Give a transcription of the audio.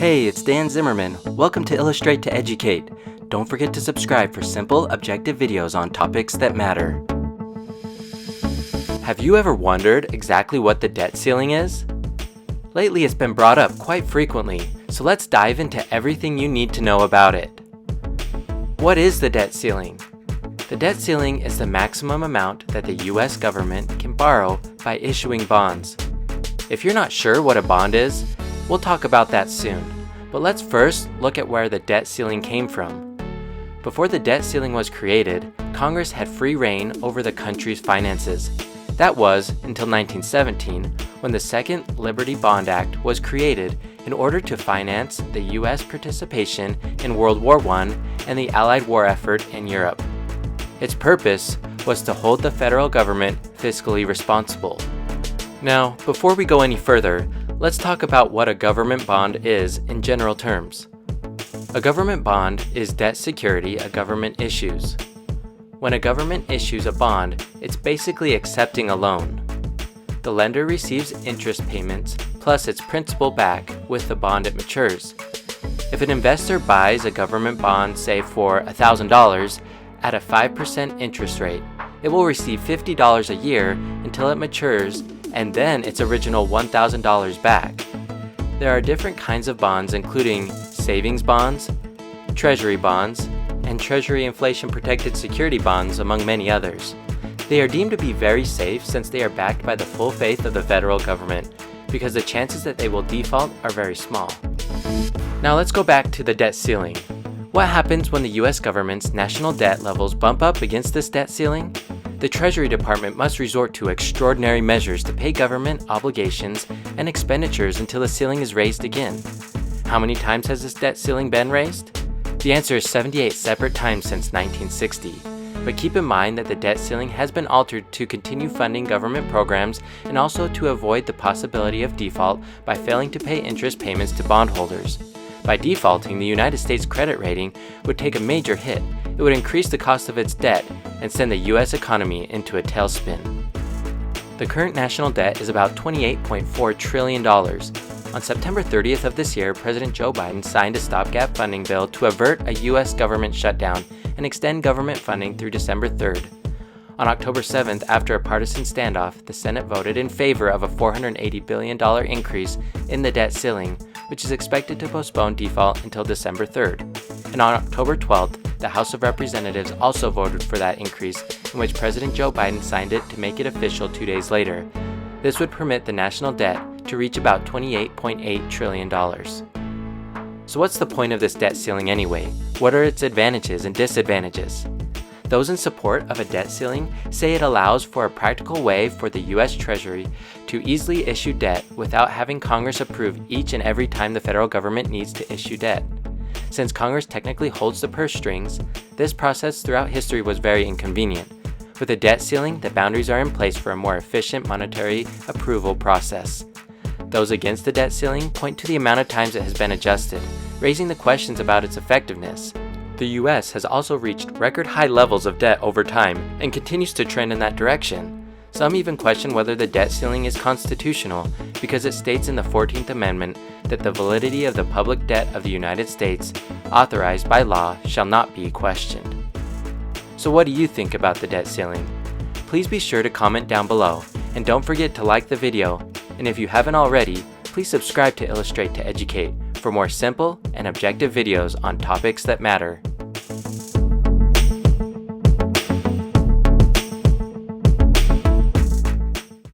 Hey, it's Dan Zimmerman. Welcome to Illustrate to Educate. Don't forget to subscribe for simple, objective videos on topics that matter. Have you ever wondered exactly what the debt ceiling is? Lately it's been brought up quite frequently, so let's dive into everything you need to know about it. What is the debt ceiling? The debt ceiling is the maximum amount that the US government can borrow by issuing bonds. If you're not sure what a bond is, we'll talk about that soon, but let's first look at where the debt ceiling came from. Before the debt ceiling was created, Congress had free reign over the country's finances. That was until 1917, when the Second Liberty Bond Act was created in order to finance the US participation in World War I and the Allied war effort in Europe. Its purpose was to hold the federal government fiscally responsible. Now, before we go any further, let's talk about what a government bond is in general terms. A government bond is debt security a government issues. When a government issues a bond, it's basically accepting a loan. The lender receives interest payments plus its principal back with the bond it matures. If an investor buys a government bond, say for $1,000, at a 5% interest rate, it will receive $50 a year until it matures and then its original $1,000 back. There are different kinds of bonds including savings bonds, treasury bonds, and treasury inflation protected security bonds among many others. They are deemed to be very safe since they are backed by the full faith of the federal government because the chances that they will default are very small. Now let's go back to the debt ceiling. What happens when the US government's national debt levels bump up against this debt ceiling? The Treasury Department must resort to extraordinary measures to pay government obligations and expenditures until the ceiling is raised again. How many times has this debt ceiling been raised? The answer is 78 separate times since 1960. But keep in mind that the debt ceiling has been altered to continue funding government programs and also to avoid the possibility of default by failing to pay interest payments to bondholders. By defaulting, the United States credit rating would take a major hit. It would increase the cost of its debt and send the U.S. economy into a tailspin. The current national debt is about $28.4 trillion. On September 30th of this year, President Joe Biden signed a stopgap funding bill to avert a U.S. government shutdown and extend government funding through December 3rd. On October 7th, after a partisan standoff, the Senate voted in favor of a $480 billion increase in the debt ceiling, which is expected to postpone default until December 3rd. And on October 12th, the House of Representatives also voted for that increase, in which President Joe Biden signed it to make it official 2 days later. This would permit the national debt to reach about $28.8 trillion. So what's the point of this debt ceiling anyway? What are its advantages and disadvantages? Those in support of a debt ceiling say it allows for a practical way for the U.S. Treasury to easily issue debt without having Congress approve each and every time the federal government needs to issue debt. Since Congress technically holds the purse strings, this process throughout history was very inconvenient. With a debt ceiling, the boundaries are in place for a more efficient monetary approval process. Those against the debt ceiling point to the amount of times it has been adjusted, raising the questions about its effectiveness. The U.S. has also reached record high levels of debt over time and continues to trend in that direction. Some even question whether the debt ceiling is constitutional because it states in the 14th Amendment that the validity of the public debt of the United States, authorized by law, shall not be questioned. So what do you think about the debt ceiling? Please be sure to comment down below, and don't forget to like the video, and if you haven't already, please subscribe to Illustrate to Educate for more simple and objective videos on topics that matter.